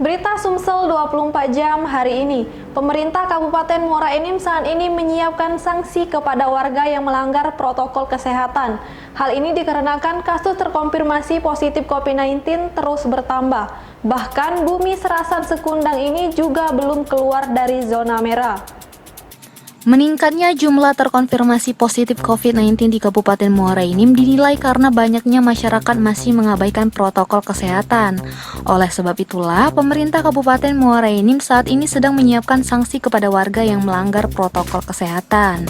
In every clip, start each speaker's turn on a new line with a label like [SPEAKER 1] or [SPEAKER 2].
[SPEAKER 1] Berita Sumsel 24 jam hari ini. Pemerintah Kabupaten Muara Enim saat ini menyiapkan sanksi kepada warga yang melanggar protokol kesehatan. Hal ini dikarenakan kasus terkonfirmasi positif COVID-19 terus bertambah. Bahkan Bumi Serasan Sekundang ini juga belum keluar dari zona merah.
[SPEAKER 2] Meningkatnya jumlah terkonfirmasi positif COVID-19 di Kabupaten Muara Enim dinilai karena banyaknya masyarakat masih mengabaikan protokol kesehatan. Oleh sebab itulah, pemerintah Kabupaten Muara Enim saat ini sedang menyiapkan sanksi kepada warga yang melanggar protokol kesehatan.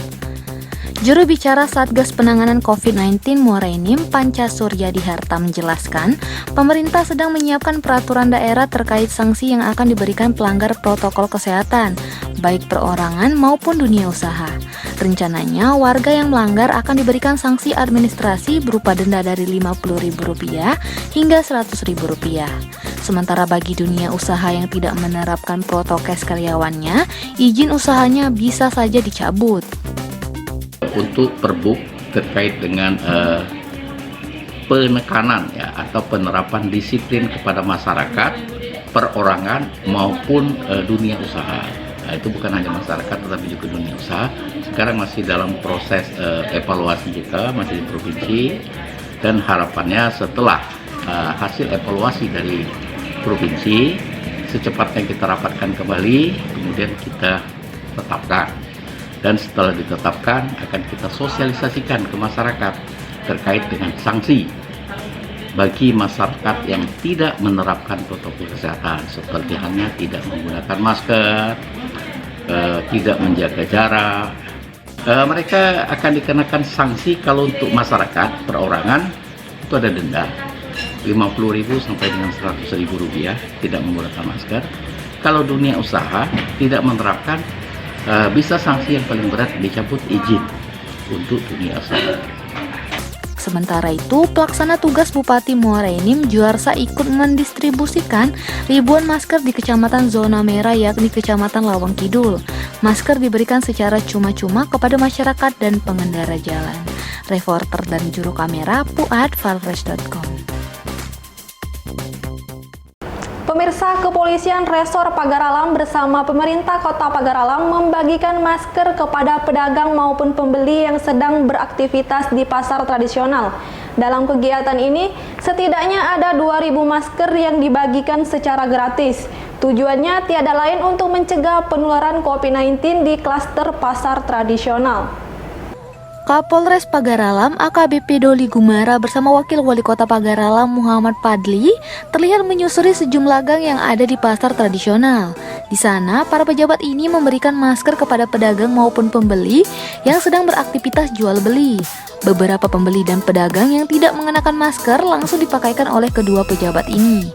[SPEAKER 2] Juru bicara Satgas Penanganan COVID-19 Muara Enim, Panca Suryadi Harta menjelaskan, pemerintah sedang menyiapkan peraturan daerah terkait sanksi yang akan diberikan pelanggar protokol kesehatan, baik perorangan maupun dunia usaha. Rencananya, warga yang melanggar akan diberikan sanksi administrasi berupa denda dari Rp50.000 hingga Rp100.000. Sementara bagi dunia usaha yang tidak menerapkan protokes karyawannya, izin usahanya bisa saja dicabut.
[SPEAKER 3] Untuk Perbuk terkait dengan penekanan ya atau penerapan disiplin kepada masyarakat, perorangan maupun dunia usaha. Nah, itu bukan hanya masyarakat tetapi juga dunia usaha. Sekarang masih dalam proses evaluasi kita masih di provinsi, dan harapannya setelah hasil evaluasi dari provinsi secepatnya kita rapatkan kembali, kemudian kita tetapkan. Dan setelah ditetapkan akan kita sosialisasikan ke masyarakat terkait dengan sanksi bagi masyarakat yang tidak menerapkan protokol kesehatan, seperti halnya tidak menggunakan masker, tidak menjaga jarak. Mereka akan dikenakan sanksi. Kalau untuk masyarakat perorangan itu ada denda Rp50.000 sampai dengan Rp100.000 tidak menggunakan masker. Kalau dunia usaha tidak menerapkan, bisa sanksi yang paling berat dicabut izin untuk dunia usaha.
[SPEAKER 2] Sementara itu, pelaksana tugas Bupati Muara Enim Juarsa ikut mendistribusikan ribuan masker di Kecamatan Zona Merah yakni Kecamatan Lawang Kidul. Masker diberikan secara cuma-cuma kepada masyarakat dan pengendara jalan. Reporter dan juru kamera Puad Valfresh.com.
[SPEAKER 1] Pemirsa, Kepolisian Resor Pagar Alam bersama pemerintah Kota Pagar Alam membagikan masker kepada pedagang maupun pembeli yang sedang beraktivitas di pasar tradisional. Dalam kegiatan ini, setidaknya ada 2.000 masker yang dibagikan secara gratis. Tujuannya tiada lain untuk mencegah penularan COVID-19 di klaster pasar tradisional.
[SPEAKER 2] Kapolres Pagar Alam AKBP Doli Gumara bersama Wakil Wali Kota Pagar Alam Muhammad Padli terlihat menyusuri sejumlah gang yang ada di pasar tradisional. Di sana, para pejabat ini memberikan masker kepada pedagang maupun pembeli yang sedang beraktivitas jual beli. Beberapa pembeli dan pedagang yang tidak mengenakan masker langsung dipakaikan oleh kedua pejabat ini.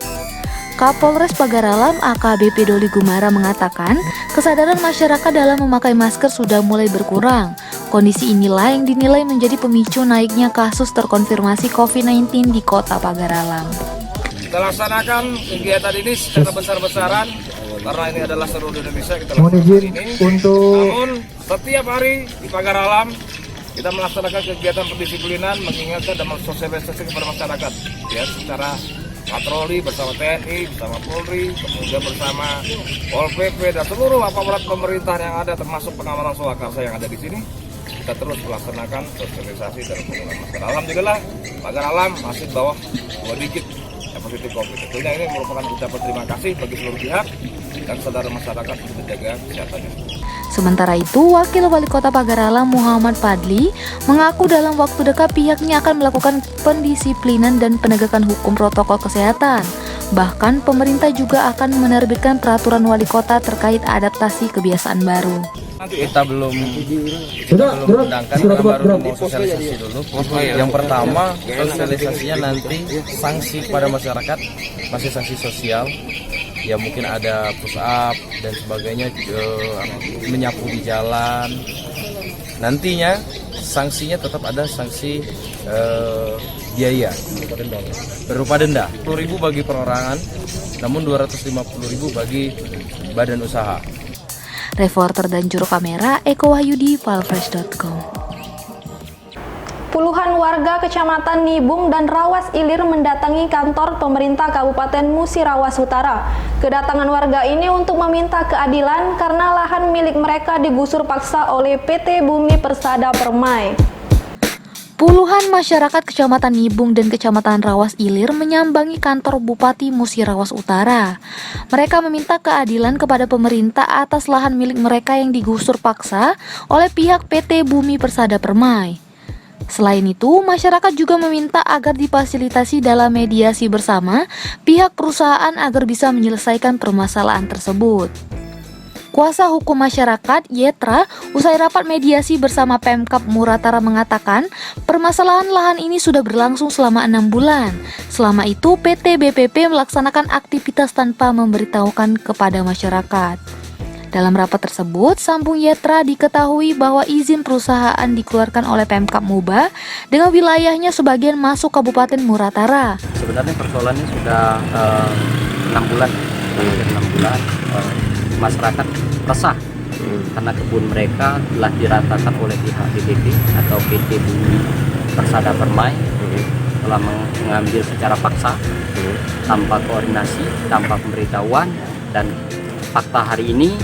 [SPEAKER 2] Kapolres Pagar Alam AKBP Doli Gumara mengatakan, kesadaran masyarakat dalam memakai masker sudah mulai berkurang. Kondisi inilah yang dinilai menjadi pemicu naiknya kasus terkonfirmasi COVID-19 di Kota Pagar Alam.
[SPEAKER 4] Kita laksanakan kegiatan ini secara besar-besaran karena ini adalah seluruh Indonesia kita laksanakan ini. Namun setiap hari di Pagar Alam kita melaksanakan kegiatan pendisiplinan, mengingatkan dan mensosialisasi kepada masyarakat ya, secara patroli bersama TNI, bersama Polri, kemudian bersama Pol PP dan seluruh aparat pemerintah yang ada, termasuk pengamanan swakarsa yang ada di sini. Kita terus melaksanakan sosialisasi dan penggunaan masker. Alhamdulillah, Pagar Alam masih bawah 2 digit yang positif COVID. Tentunya ini merupakan ucapan terima kasih bagi seluruh pihak dan saudara masyarakat untuk menjaga kesehatannya.
[SPEAKER 2] Sementara itu, Wakil Wali Kota Pagar Alam Muhammad Padli mengaku dalam waktu dekat pihaknya akan melakukan pendisiplinan dan penegakan hukum protokol kesehatan. Bahkan pemerintah juga akan menerbitkan peraturan wali kota terkait adaptasi kebiasaan baru.
[SPEAKER 5] Kita belum undangkan, kita baru mau sosialisasi dulu. Yang pertama, sosialisasinya nanti sanksi kepada masyarakat, masih sanksi sosial. Ya mungkin ada push up dan sebagainya, menyapu di jalan. Nantinya sanksinya tetap ada sanksi biaya berupa denda 10.000 bagi perorangan, namun 250.000 bagi badan usaha.
[SPEAKER 2] Reporter dan juru kamera Eko Wahyudi Valfresh.com.
[SPEAKER 1] Puluhan warga Kecamatan Nibung dan Rawas Ilir mendatangi kantor pemerintah Kabupaten Musirawas Utara. Kedatangan warga ini untuk meminta keadilan karena lahan milik mereka digusur paksa oleh PT Bumi Persada Permai.
[SPEAKER 2] Puluhan masyarakat Kecamatan Nibung dan Kecamatan Rawas Ilir menyambangi kantor Bupati Musirawas Utara. Mereka meminta keadilan kepada pemerintah atas lahan milik mereka yang digusur paksa oleh pihak PT Bumi Persada Permai. Selain itu, masyarakat juga meminta agar difasilitasi dalam mediasi bersama pihak perusahaan agar bisa menyelesaikan permasalahan tersebut. Kuasa hukum masyarakat, Yetra, usai rapat mediasi bersama Pemkab Muratara mengatakan, permasalahan lahan ini sudah berlangsung selama 6 bulan. Selama itu, PT BPP melaksanakan aktivitas tanpa memberitahukan kepada masyarakat. Dalam rapat tersebut, sambung Yetra, diketahui bahwa izin perusahaan dikeluarkan oleh Pemkab Muba dengan wilayahnya sebagian masuk Kabupaten Muratara.
[SPEAKER 6] Sebenarnya persoalannya sudah 6 bulan, masyarakat resah karena kebun mereka telah diratakan oleh pihak BPP atau PT Bumi Persada Permai, telah mengambil secara paksa tanpa koordinasi, tanpa pemberitahuan, dan fakta hari ini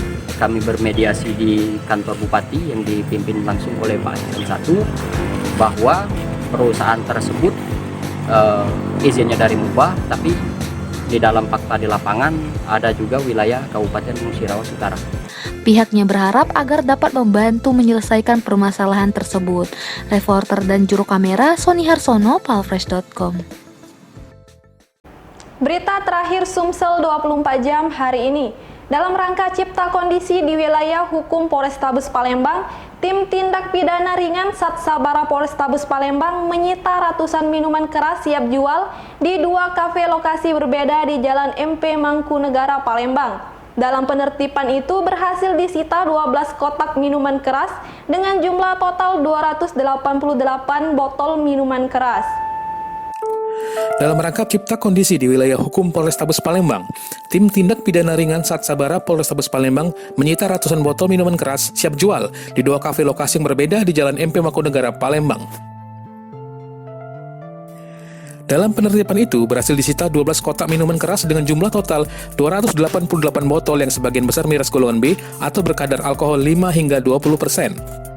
[SPEAKER 6] kami bermediasi di kantor Bupati yang dipimpin langsung oleh Pak Eselon 1 bahwa perusahaan tersebut izinnya dari Muba, tapi di dalam fakta di lapangan ada juga wilayah Kabupaten Musirawas Utara.
[SPEAKER 2] Pihaknya berharap agar dapat membantu menyelesaikan permasalahan tersebut. Reporter dan juru kamera Sony Harsono, palfresh.com.
[SPEAKER 1] Berita terakhir Sumsel 24 jam hari ini. Dalam rangka cipta kondisi di wilayah hukum Polrestabes Palembang, tim tindak pidana ringan Satsabara Polrestabes Palembang menyita ratusan minuman keras siap jual di 2 kafe lokasi berbeda di Jalan MP Mangkunegara Palembang. Dalam penertiban itu berhasil disita 12 kotak minuman keras dengan jumlah total 288 botol minuman keras.
[SPEAKER 7] Dalam rangka cipta kondisi di wilayah hukum Polrestabes Palembang, tim tindak pidana ringan Satsabara Polrestabes Palembang menyita ratusan botol minuman keras siap jual di 2 kafe lokasi yang berbeda di Jalan MP Mangkunegara Palembang. Dalam penertiban itu berhasil disita 12 kotak minuman keras dengan jumlah total 288 botol yang sebagian besar miras golongan B atau berkadar alkohol 5 hingga 20%.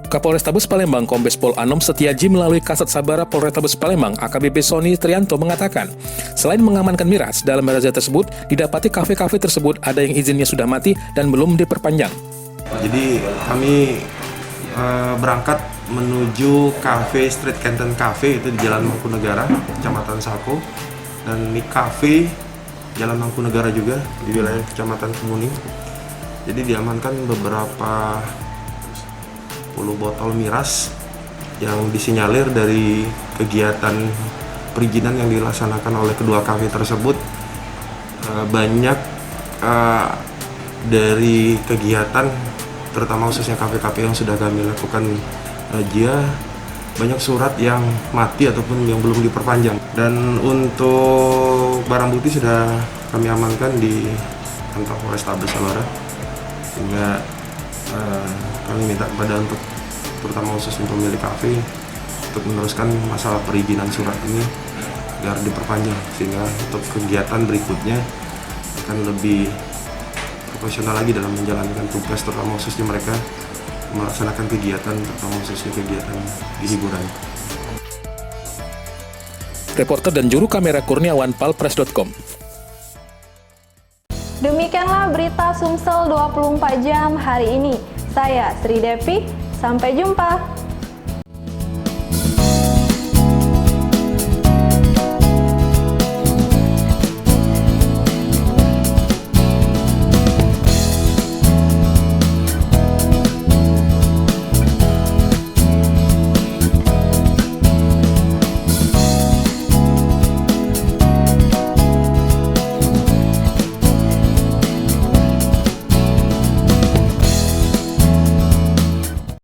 [SPEAKER 7] Kapolrestabes Palembang Kombes Pol Anom Setiaji melalui Kasat Sabara Polrestabes Palembang AKBP Sony Trianto mengatakan, selain mengamankan miras, dalam razia tersebut didapati kafe-kafe tersebut ada yang izinnya sudah mati dan belum diperpanjang.
[SPEAKER 8] Jadi kami berangkat menuju kafe Street Canton Cafe itu di Jalan Mangkunegara, Kecamatan Sako, dan ini kafe Jalan Mangkunegara juga di wilayah Kecamatan Kemuning. Jadi diamankan beberapa 10 botol miras yang disinyalir dari kegiatan perizinan yang dilaksanakan oleh kedua kafe tersebut. Banyak dari kegiatan, terutama khususnya kafe-kafe yang sudah kami lakukan razia, banyak surat yang mati ataupun yang belum diperpanjang. Dan untuk barang bukti sudah kami amankan di kantor Polrestabes Sabara, sehingga kami minta kepada untuk terutama khusus untuk pemilik kafe untuk meneruskan masalah perizinan surat ini agar diperpanjang, sehingga untuk kegiatan berikutnya akan lebih profesional lagi dalam menjalankan tugas, terutama khususnya mereka melaksanakan kegiatan, terutama khususnya kegiatan di hiburan.
[SPEAKER 7] Reporter dan juru kamera Kurniawan, palfresh.com.
[SPEAKER 1] Demikianlah berita Sumsel 24 jam hari ini. Saya Sri Devi, sampai jumpa.